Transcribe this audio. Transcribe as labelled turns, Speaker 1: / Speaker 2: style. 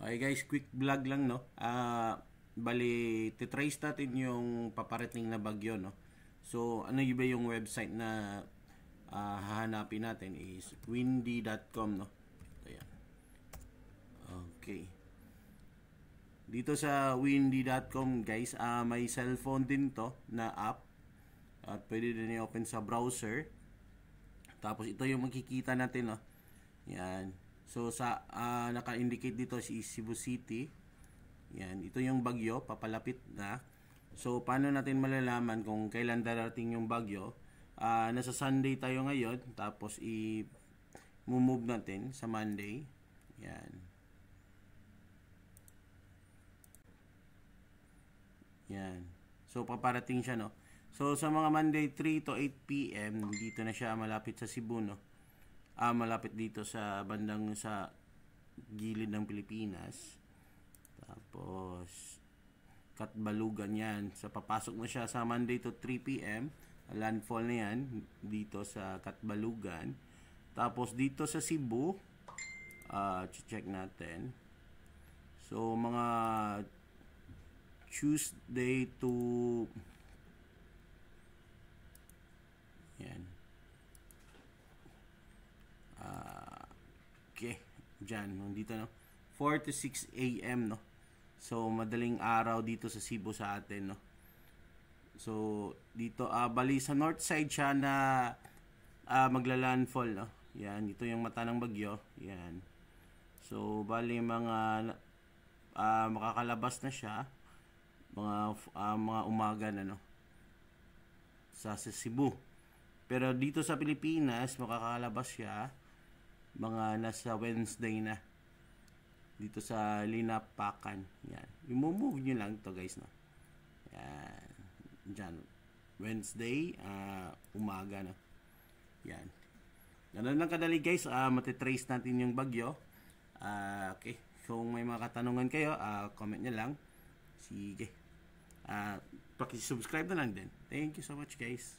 Speaker 1: Okay guys, quick vlog lang no. Bali, titrace natin yung paparating na bagyo no. So, ano ba yung website na hahanapin natin is windy.com no. Ayan. Okay. Dito sa windy.com guys, may cellphone din to na app. At pwede din i-open sa browser. Tapos ito yung makikita natin no. Yan. So sa naka-indicate dito si Cebu City. Yan, ito yung bagyo, papalapit na. So paano natin malalaman kung kailan darating yung bagyo? Nasa Sunday tayo ngayon, tapos i-move natin sa Monday. Yan. Yan. So paparating siya no. So sa mga Monday 3 to 8 PM, dito na siya malapit sa Cebu no. Malapit dito sa bandang sa gilid ng Pilipinas. Tapos Katbalugan yan. So papasok na siya sa Monday to 3 PM. Landfall na yan dito sa Katbalugan. Tapos dito sa Cebu, check natin. So mga Tuesday to yan. Okay, dyan, nandito no, 4 to 6 AM no. So madaling araw dito sa Cebu sa atin no. So dito bali sa north side siya na magla-landfall no. Yan, ito yung mata ng bagyo. Yan. So bali mga makakalabas na siya mga umaga na no sa Cebu. Pero dito sa Pilipinas makakalabas siya mga nasa Wednesday na dito sa Linapakan. Yan. I-move nyo lang to guys no. Yan. Diyan. Wednesday umaga no. Yan. Ganun lang kadali guys. Matitrace natin yung bagyo. Okay. Kung may mga katanungan kayo, comment nyo lang. Sige. Paki-subscribe na lang din. Thank you so much guys.